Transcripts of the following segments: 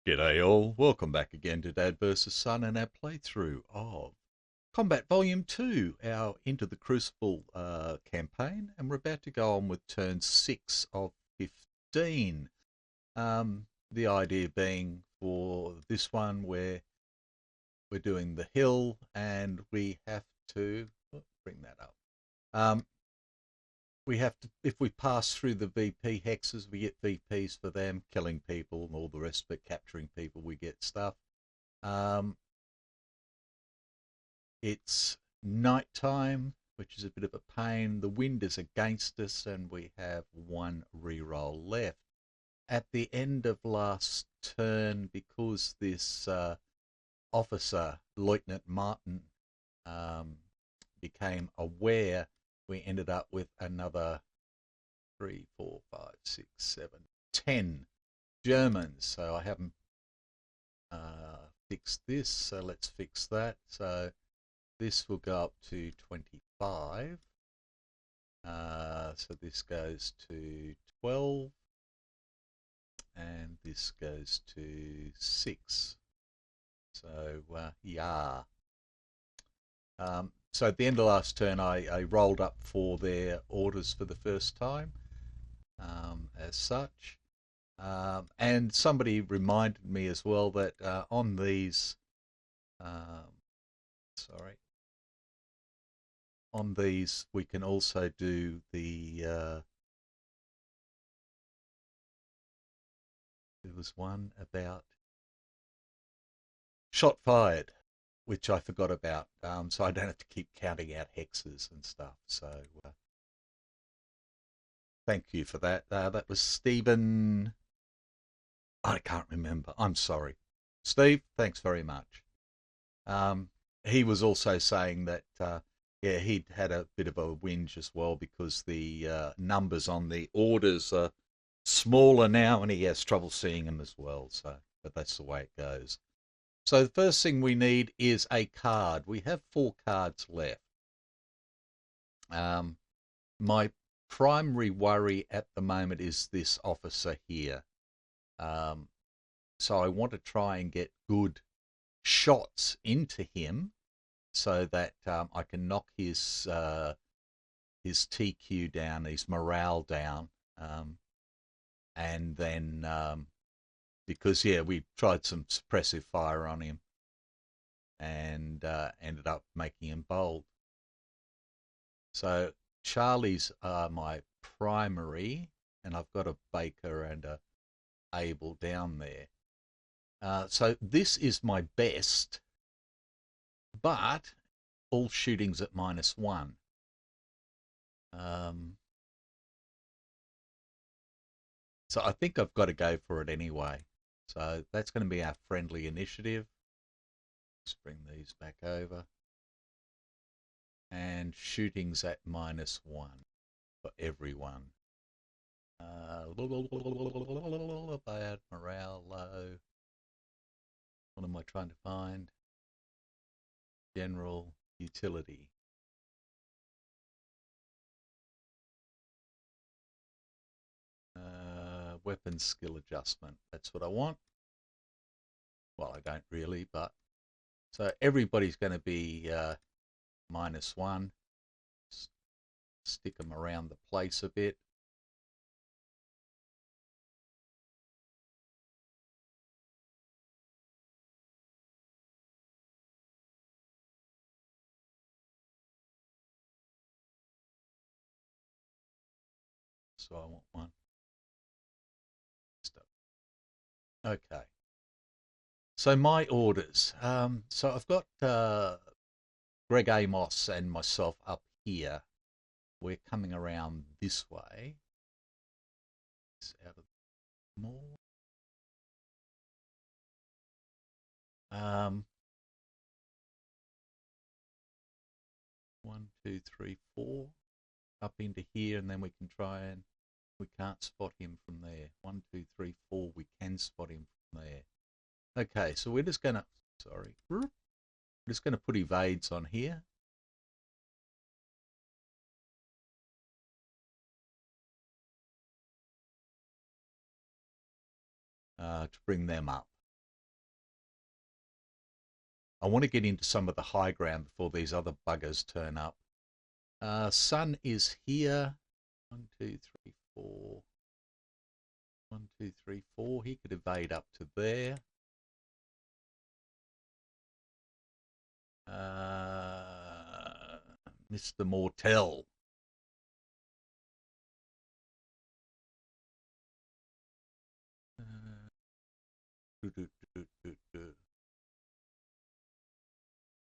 G'day all, welcome back again to Dad vs Son and our playthrough of Combat Volume 2, our Into the Crucible campaign, and we're about to go on with turn 6 of 15. The idea being for this one where we're doing the hill and we have to, bring that up, we have to, if we pass through the VP hexes, we get VPs for them, killing people and all the rest of it, capturing people, we get stuff. It's nighttime, which is a bit of a pain. The wind is against us and we have one reroll left. At the end of last turn, because this officer, Lieutenant Martin, became aware, we ended up with another 3, 4, 5, 6, 7, 10 Germans. So I haven't fixed this, so let's fix that. So this will go up to 25. So this goes to 12. And this goes to 6. So, yeah. So at the end of last turn, I rolled up for their orders for the first time, as such. And somebody reminded me as well that on these, on these we can also do the, there was one about shot fired, which I forgot about, so I don't have to keep counting out hexes and stuff. So thank you for that. That was Stephen. I can't remember. I'm sorry. Steve, thanks very much. He was also saying that, yeah, he'd had a bit of a whinge as well because the numbers on the orders are smaller now and he has trouble seeing them as well. So, but that's the way it goes. So the first thing we need is a card. We have 4 cards left. My primary worry at the moment is this officer here. So I want to try and get good shots into him so that I can knock his TQ down, his morale down, and then because, yeah, we tried some suppressive fire on him and ended up making him bold. So Charlies are my primary, and I've got a Baker and a Abel down there. So this is my best, but all shooting's at -1. So I think I've got to go for it anyway. So that's going to be our friendly initiative. Let's bring these back over. And shooting's at -1 for everyone. Bad morale, low. What am I trying to find? General utility. Weapon skill adjustment. That's what I want. Well, I don't really, but so everybody's going to be -1. Stick them around the place a bit. So I want one. Okay. So my orders. So I've got Greg Amos and myself up here. We're coming around this way. It's out of more. 1, 2, 3, 4 up into here, and then we can try and we can't spot him from there. 1, 2, 3, 4. We can spot him from there. Okay, so we're just going to Sorry. I'm just going to put evades on here. To bring them up. I want to get into some of the high ground before these other buggers turn up. Sun is here. 1, 2, 3, 4. 1, 2, 3, 4. He could evade up to there. Mr. Mortel.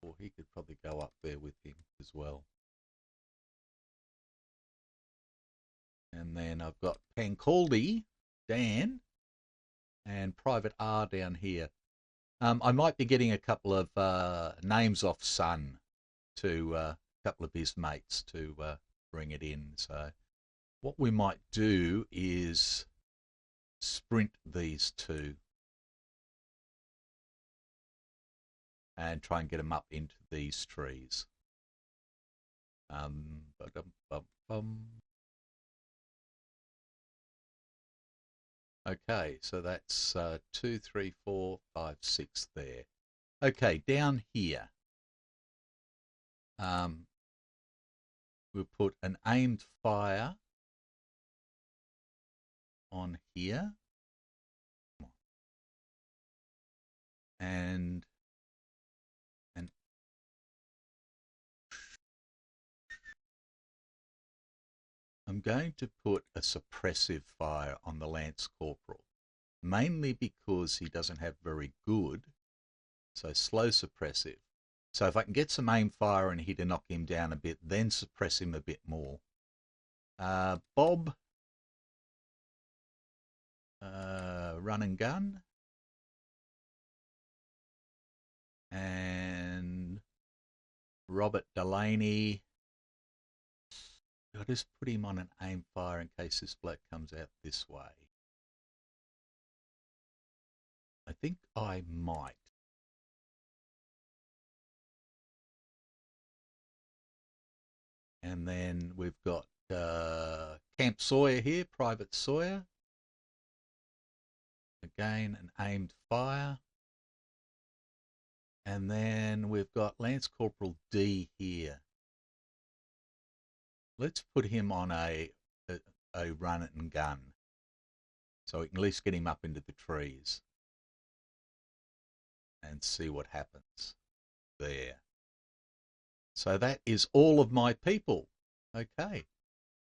Or he could probably go up there with him as well. And then I've got Pancaldi, Dan, and Private R down here. I might be getting a couple of names off Sun to a couple of his mates to bring it in. So what we might do is sprint these two and try and get them up into these trees. Okay, so that's 2, 3, 4, 5, 6 there. Okay, down here, we'll put an aimed fire on here. And I'm going to put a suppressive fire on the Lance Corporal, mainly because he doesn't have very good, so slow suppressive. So if I can get some aim fire and he to knock him down a bit, then suppress him a bit more. Bob, run and gun. And Robert Delaney, I'll just put him on an aim fire in case this bloke comes out this way. I think I might. And then we've got Camp Sawyer here, Private Sawyer. Again, an aimed fire. And then we've got Lance Corporal D here. Let's put him on a run and gun, so we can at least get him up into the trees and see what happens there. So that is all of my people. Okay,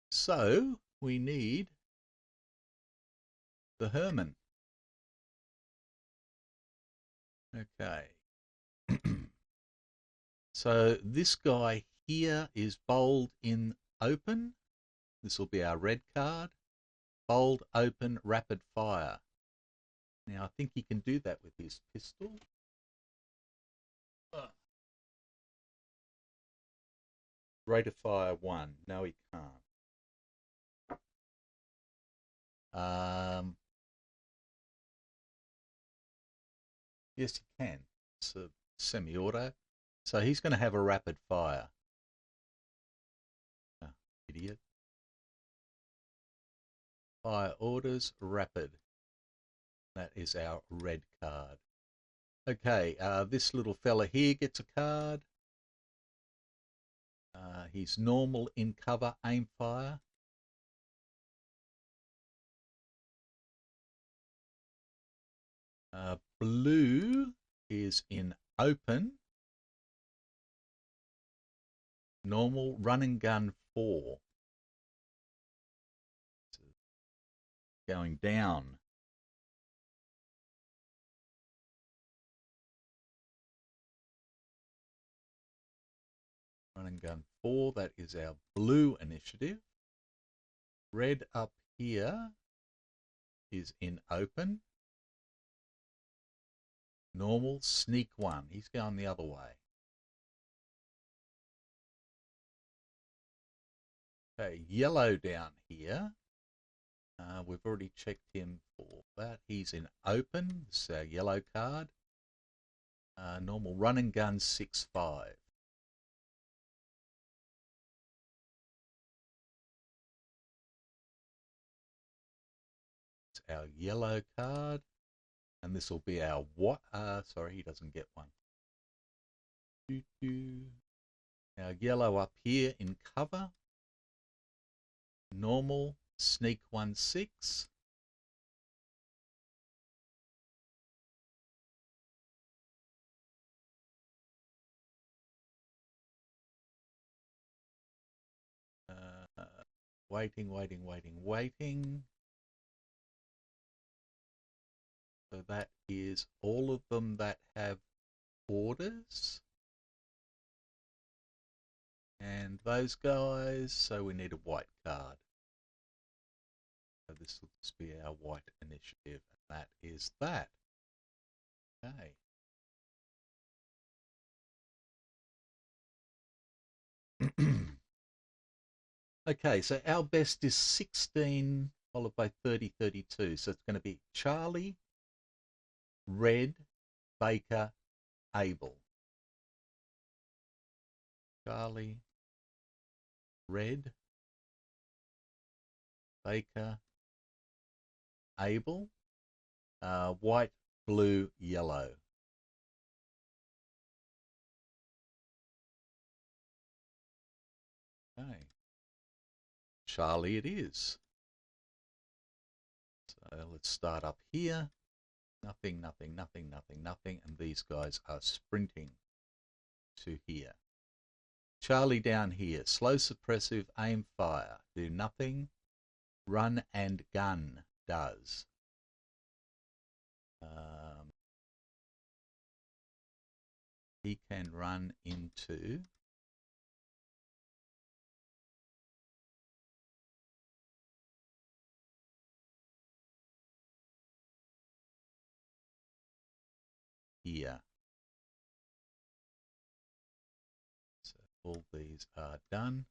so we need the Herman. Okay. So this guy here is bold in open. This will be our red card. Bold, open, rapid fire. Now I think he can do that with his pistol. Rate of fire 1. No, he can't. Yes, he can. It's a semi-auto. So he's going to have a rapid fire. Oh, idiot. Fire orders, rapid. That is our red card. Okay, this little fella here gets a card. He's normal in cover, aim fire. Blue is in open. Normal, run and gun 4. Going down. Run and gun 4, that is our blue initiative. Red up here is in open. Normal, sneak 1. He's going the other way. Okay, yellow down here. We've already checked him for that. He's in open. This is our yellow card. Normal run and gun 6-5. It's our yellow card. And this will be our what? Sorry, he doesn't get one. Our yellow up here in cover. Normal, sneak 1-6. Waiting. So that is all of them that have orders. And those guys, so we need a white card. So this will just be our white initiative, and that is that. Okay. Okay, so our best is 16 followed by 30, 32. So it's going to be Charlie, Red, Baker, Abel. Charlie, Red, Baker, Abel, white, blue, yellow. Okay. Charlie it is. So let's start up here. Nothing, and these guys are sprinting to here. Charlie down here, slow suppressive, aim fire, do nothing, run and gun does. He can run into here. So all these are done.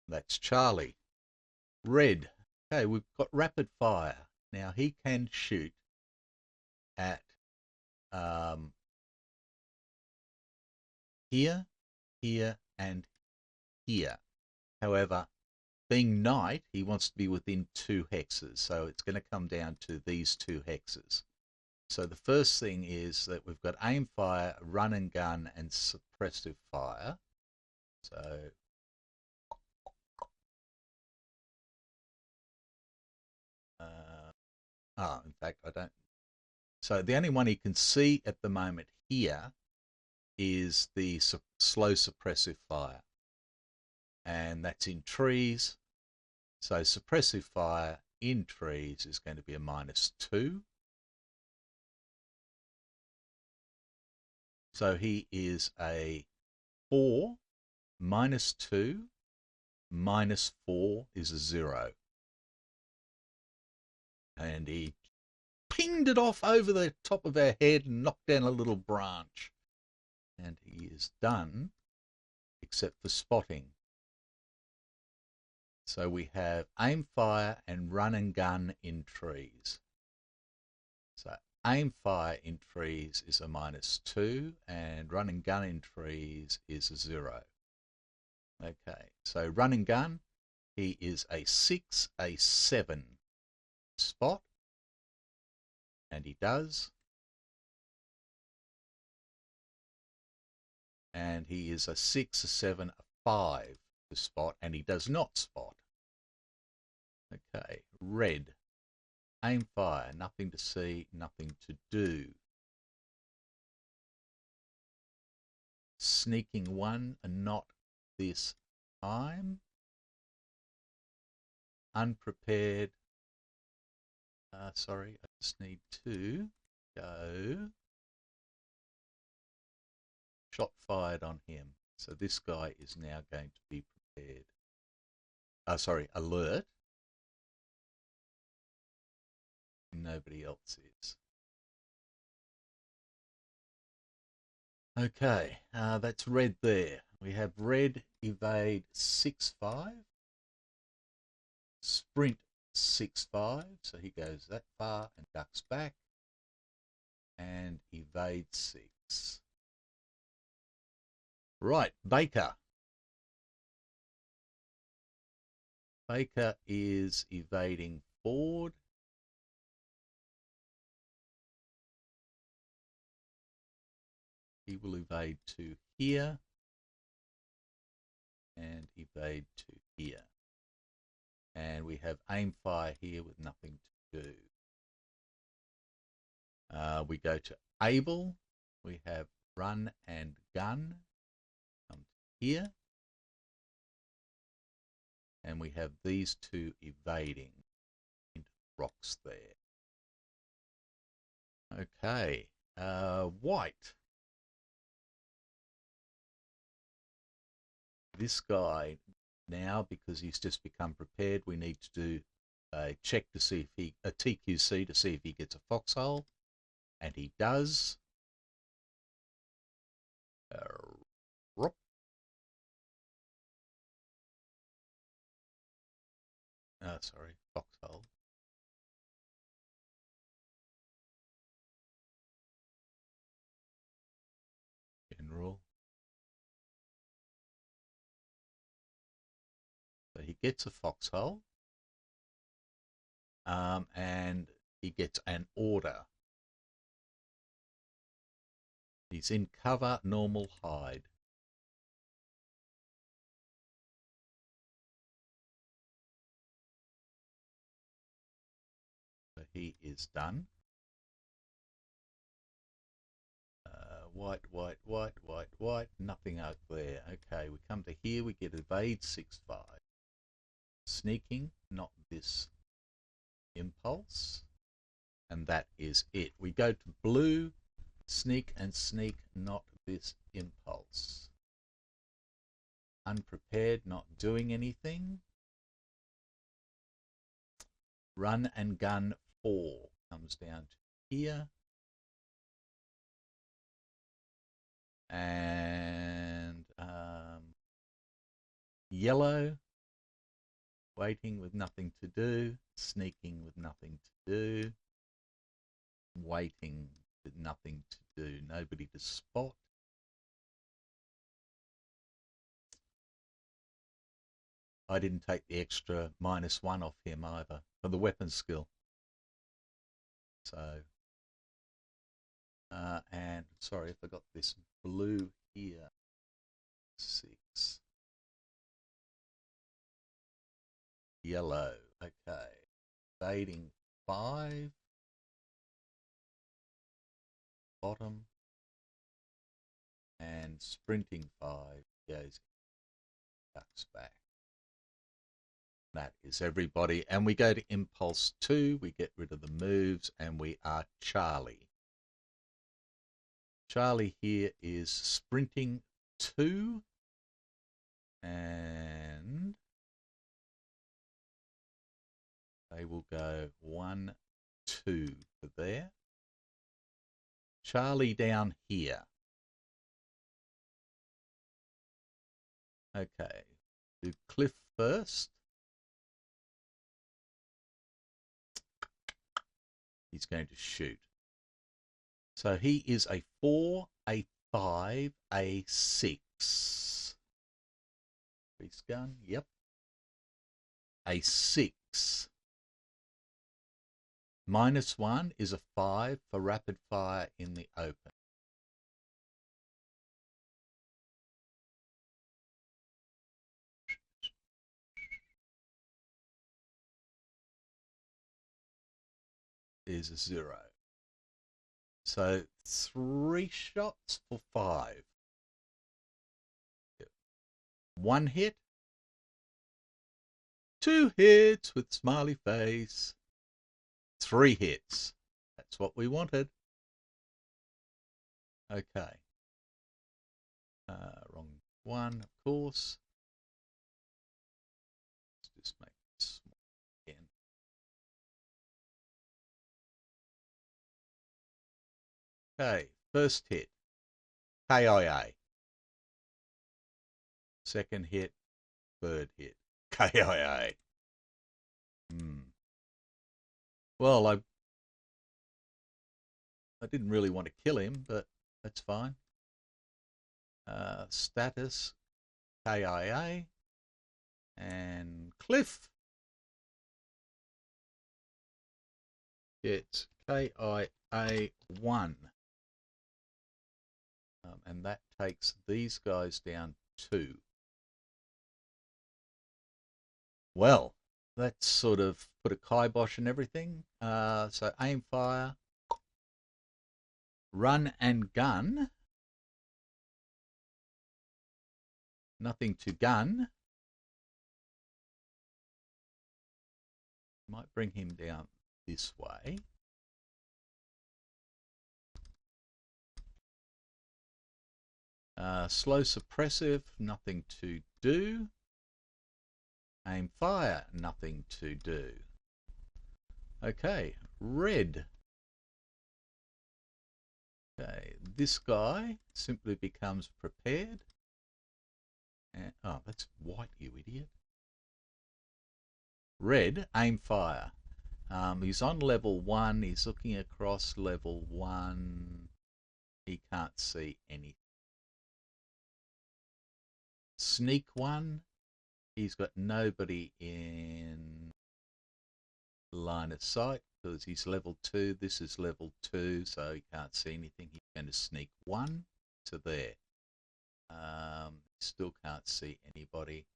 That's Charlie. Red. Okay, we've got rapid fire. Now he can shoot at here, here, and here. However, being night, he wants to be within 2 hexes. So it's going to come down to these 2 hexes. So the first thing is that we've got aim fire, run and gun, and suppressive fire. So in fact, I don't. So the only one he can see at the moment here is the slow suppressive fire, and that's in trees. So suppressive fire in trees is going to be a -2. So he is a 4, -2, -4 is a 0. And he pinged it off over the top of our head and knocked down a little branch. And he is done, except for spotting. So we have aim fire and run and gun in trees. So aim fire in trees is a -2 and run and gun in trees is a 0. Okay, so run and gun, he is a 6, a 7 spot, and he does. And he is a 6, a 7, a 5 to spot, and he does not spot. Okay, red. Aim fire, nothing to see, nothing to do. Sneaking 1 and not this time. Unprepared. Sorry, I just need to go. Shot fired on him. So this guy is now going to be prepared. Sorry, alert. Nobody else is. Okay, that's red there. We have red evade 6-5, sprint 6-5, so he goes that far and ducks back. and evade 6. Right, Baker. Baker is evading forward. He will evade to here and evade to here. And we have aim fire here with nothing to do. We go to able. We have run and gun. Come to here. And we have these two evading into rocks there. Okay, white. This guy now, because he's just become prepared, we need to do a check to see if a TQC to see if he gets a foxhole, and he does. Sorry, foxhole. General. So he gets a foxhole, and he gets an order. He's in cover, normal, hide. So he is done. White, white, white, white, white, nothing out there. Okay, we come to here, we get evade 6-5. Sneaking, not this impulse. And that is it. We go to blue, sneak and sneak, not this impulse. Unprepared, not doing anything. Run and gun 4 comes down to here. And yellow, waiting with nothing to do, sneaking with nothing to do, waiting with nothing to do, nobody to spot. I didn't take the extra -1 off him either for the weapon skill. So, and sorry, I forgot this blue here. 6. Yellow, okay. Fading 5. Bottom. And sprinting 5 goes, ducks back. That is everybody. And we go to impulse 2. We get rid of the moves and we are Charlie. Charlie here is sprinting 2. And they will go 1, 2 for there. Charlie down here. Okay, do Cliff first. He's going to shoot. So he is a 4, a 5, a 6. Increase gun, yep. A 6. -1 is a 5 for rapid fire in the open. Is a 0. So 3 shots for 5. 1 hit. 2 hits with smiley face. 3 hits. That's what we wanted. Okay. Wrong one, of course. Let's just make it small again. Okay, first hit. KIA. Second hit. Third hit. KIA. Well, I didn't really want to kill him, but that's fine. Status KIA and Cliff gets KIA1. And that takes these guys down 2. Well, that's sort of put a kibosh in everything. So aim, fire, run and gun. Nothing to gun. Might bring him down this way. Slow suppressive, nothing to do. Aim, fire, nothing to do. Okay, red. Okay, this guy simply becomes prepared. And, oh, that's white, you idiot. Red, aim, fire. He's on level 1. He's looking across level 1. He can't see anything. Sneak 1. He's got nobody in line of sight because he's level 2. This is level 2, so he can't see anything. He's going to sneak 1 to there. Still can't see anybody.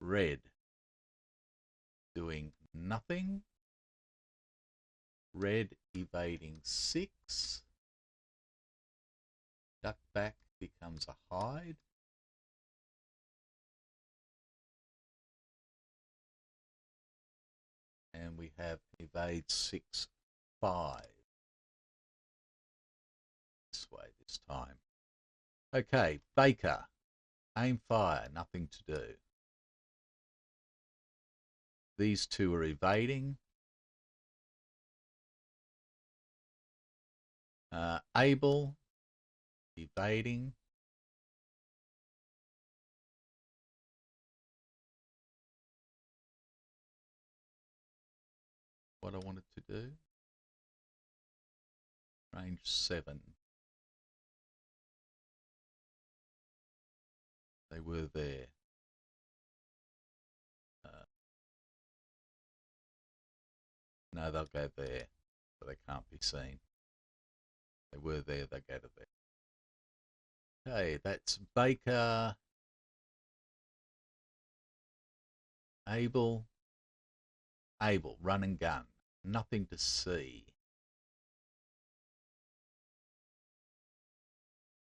Red doing nothing. Red evading 6. Duck back becomes a hide. And we have evade 6, 5. This way this time. Okay, Baker. Aim, fire, nothing to do. These two are evading. Abel, evading. What I wanted to do. Range 7. They were there. No, they'll go there, but they can't be seen. They were there, they go to there. Okay, that's Baker, Abel, run and gun. Nothing to see.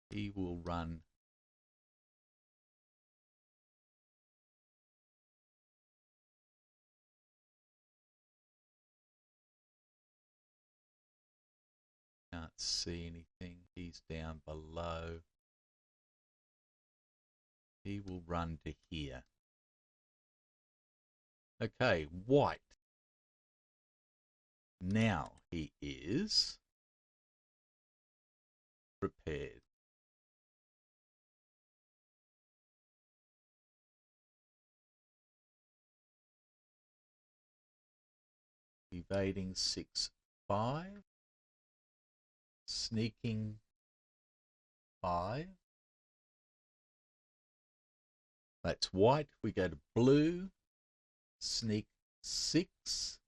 He will run. Can't see anything. He's down below. He will run to here. Okay, white. Now he is prepared. Evading 6, 5. Sneaking 5. That's white. We go to blue. Sneak 6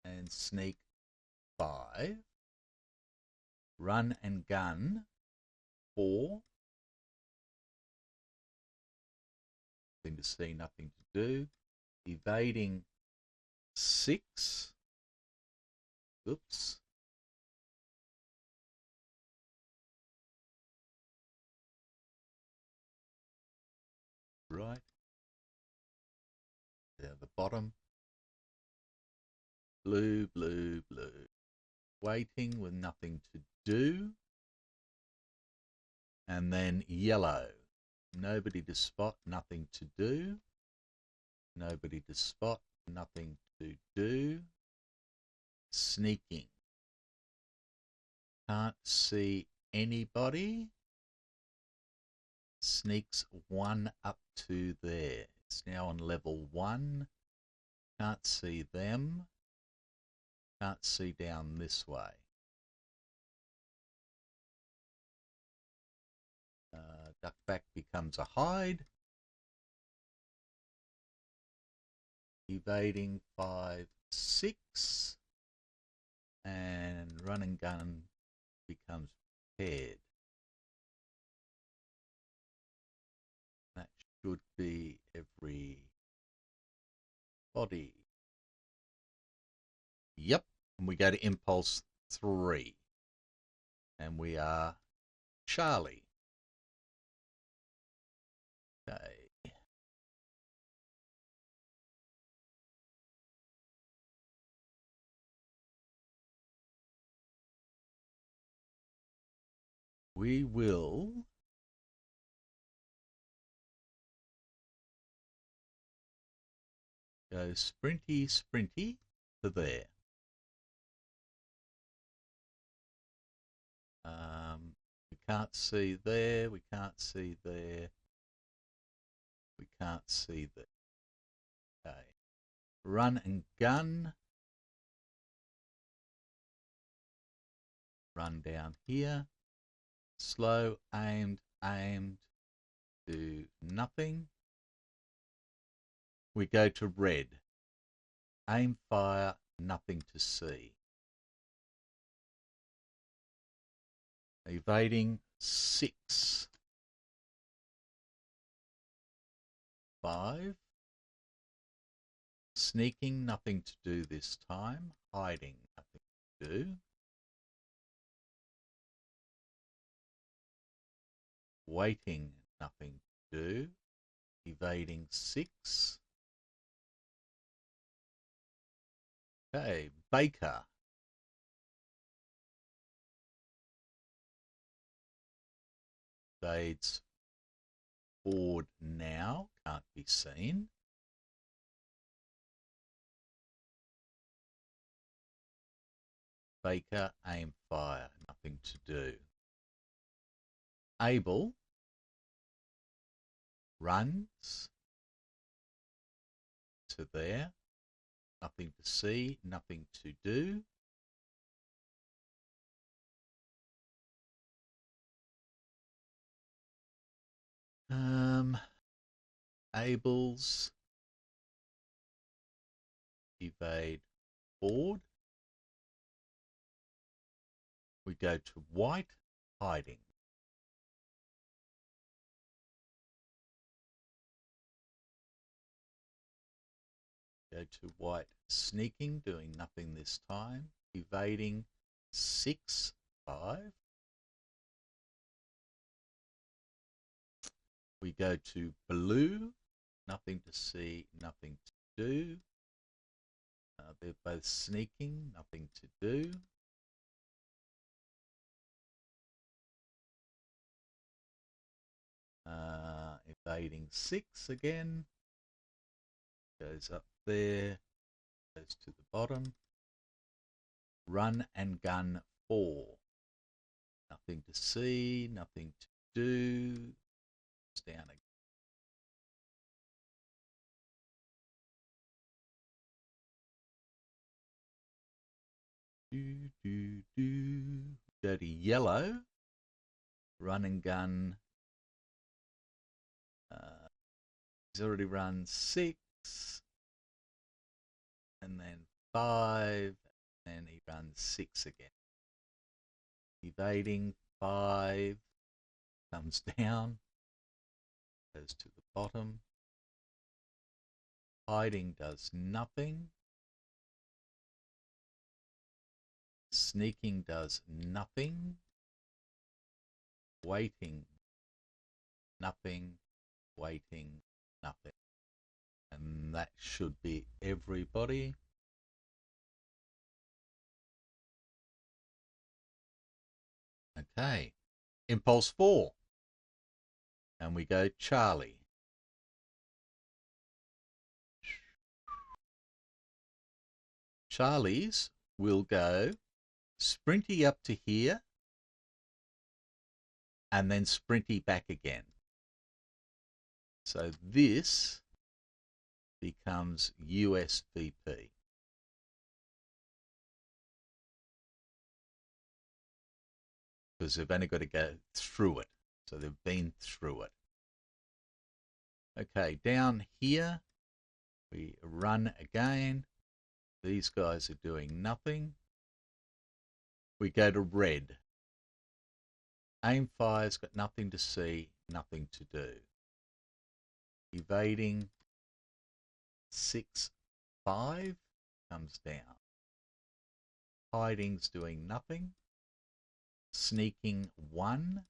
and sneak 5. Run and gun 4. Nothing to see, nothing to do. Evading 6. Oops. Right. Down the bottom. Blue, blue, blue. Waiting with nothing to do. And then yellow. Nobody to spot, nothing to do. Nobody to spot, nothing to do. Sneaking. Can't see anybody. Sneaks 1 up to there. It's now on level 1. Can't see them. Can't see down this way. Duck back becomes a hide. Evading 5, 6. And run and gun becomes prepared. That should be every body. Yep. And we go to impulse 3. And we are Charlie. Okay. We will go sprinty, sprinty to there. We can't see there. We can't see there. We can't see there. Okay. Run and gun. Run down here. Slow, aimed, do nothing. We go to red. Aim, fire, nothing to see. Evading 6. 5. Sneaking, nothing to do this time. Hiding, nothing to do. Waiting, nothing to do. Evading 6. Okay, Baker. Evades forward now, can't be seen. Baker, aim, fire, nothing to do. Abel runs to there, nothing to see, nothing to do. Abel's evade forward. We go to white, hiding. Go to white, sneaking, doing nothing this time. Evading 6, 5. We go to blue, nothing to see, nothing to do. They're both sneaking, nothing to do. Evading 6 again. Goes up there, goes to the bottom. Run and gun 4. Nothing to see, nothing to do. It's down again. Go to yellow. Run and gun. He's already run 6. And then 5. And he runs 6 again. Evading 5. Comes down. Goes to the bottom. Hiding does nothing. Sneaking does nothing. Waiting, nothing. Waiting, nothing. And that should be everybody. Okay, impulse 4. And we go Charlie. Charlie's will go sprinty up to here and then sprinty back again. So this becomes USVP. because they've only got to go through it. So they've been through it. Okay, down here, we run again. These guys are doing nothing. We go to red. Aim fire's got nothing to see, nothing to do. Evading 6, 5 comes down. Hiding's doing nothing. Sneaking 1.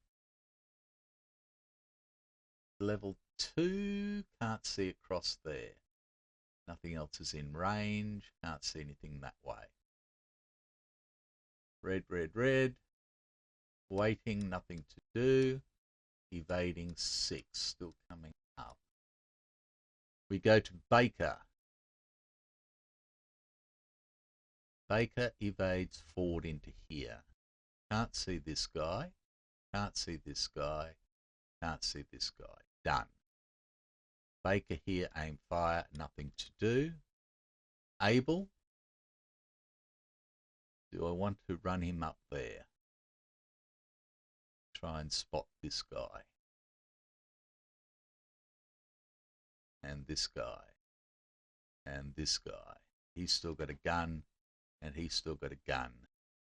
Level 2, can't see across there. Nothing else is in range, can't see anything that way. Red, red, red. Waiting, nothing to do. Evading 6, still coming up. We go to Baker. Baker evades forward into here. Can't see this guy. Can't see this guy. Can't see this guy. Done. Baker here, aim fire, nothing to do. Abel. Do I want to run him up there? Try and spot this guy. And this guy. And this guy. He's still got a gun. And he's still got a gun.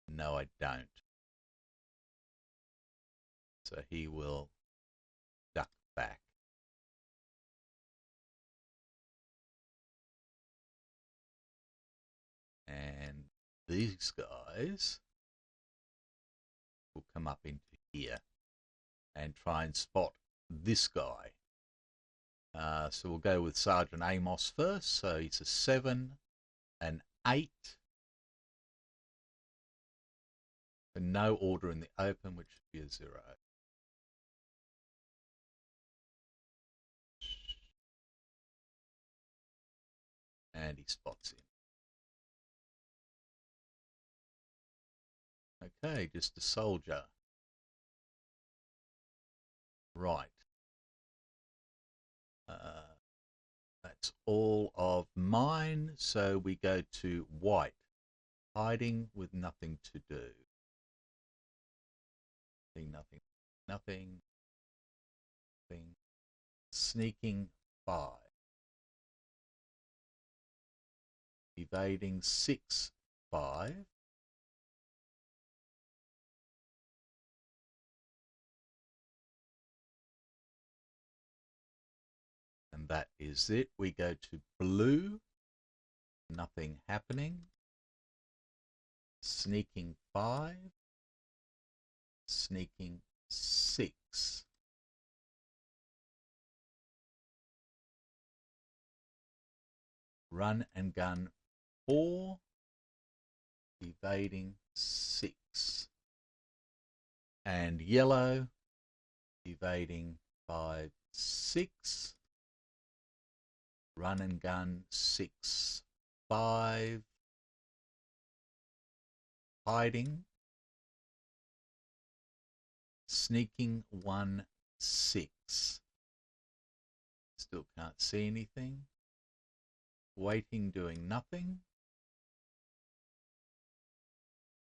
No, I don't. So he will duck back. And these guys will come up into here and try and spot this guy. So we'll go with Sergeant Amos first. So he's a 7, an 8. And no order in the open, which should be a 0. And he spots him. Okay, just a soldier. Right. That's all of mine. So we go to white. Hiding with nothing to do. Nothing, nothing, nothing. Sneaking 5. Evading 6, 5. And that is it. We go to blue. Nothing happening. Sneaking 5. Sneaking 6. Run and gun 4. Evading 6. And yellow. Evading 5, 6. Run and gun 6, 5. Hiding. Sneaking 1, 6. Still can't see anything. Waiting, doing nothing.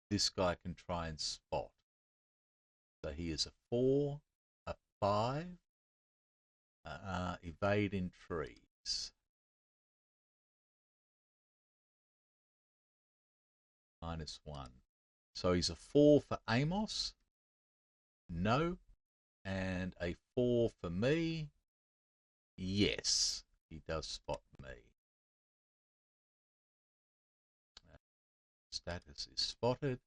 This guy can try and spot. So he is a 4, a 5. Evade in trees. -1. So he's a 4 for Amos. No. And a 4 for me. Yes, he does spot me. Status is spotted.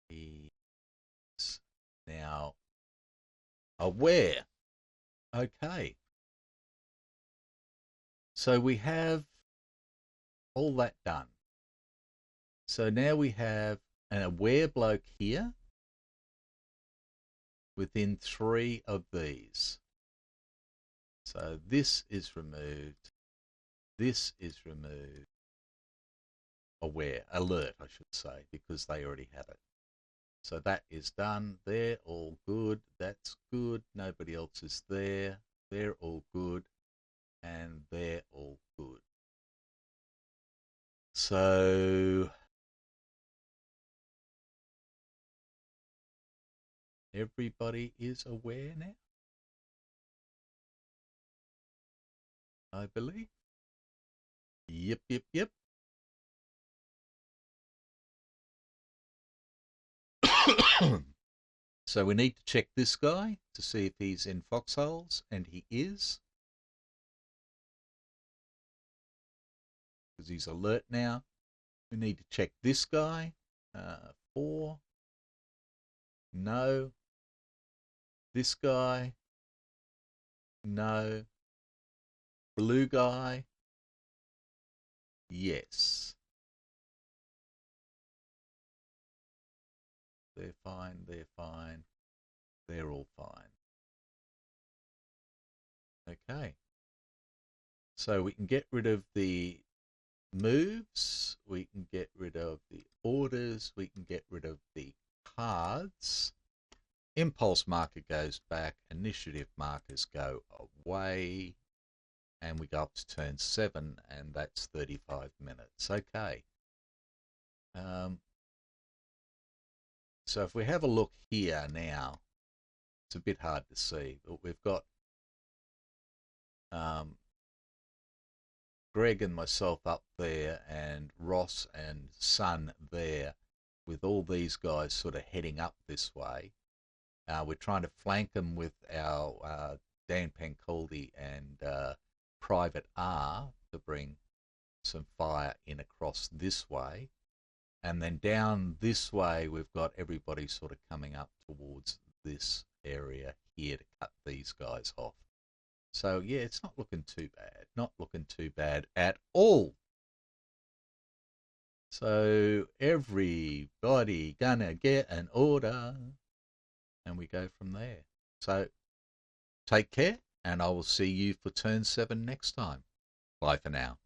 He is now aware. Okay. So we have all that done. So now we have an aware bloke here within 3 of these. So this is removed. This is removed. Aware, alert, I should say, because they already have it. So that is done. They're all good. That's good. Nobody else is there. They're all good. And they're all good. So Everybody is aware now, I believe. Yep, yep, yep. So we need to check this guy to see if he's in foxholes, and he is, because he's alert now. We need to check this guy. 4. No. This guy. No. Blue guy. Yes. They're fine. They're fine. They're all fine. Okay. So we can get rid of the moves. We can get rid of the orders. We can get rid of the cards. Impulse marker goes back. Initiative markers go away. And we go up to turn 7, and that's 35 minutes. Okay. So if we have a look here now, it's a bit hard to see, but we've got Greg and myself up there, and Ross and Sun there, with all these guys sort of heading up this way. We're trying to flank them with our Dan Pancoldi and Private R to bring some fire in across this way. And then down this way, we've got everybody sort of coming up towards this area here to cut these guys off. So, yeah, it's not looking too bad. Not looking too bad at all. So, everybody gonna get an order. And we go from there. So, take care, and I will see you for turn 7 next time. Bye for now.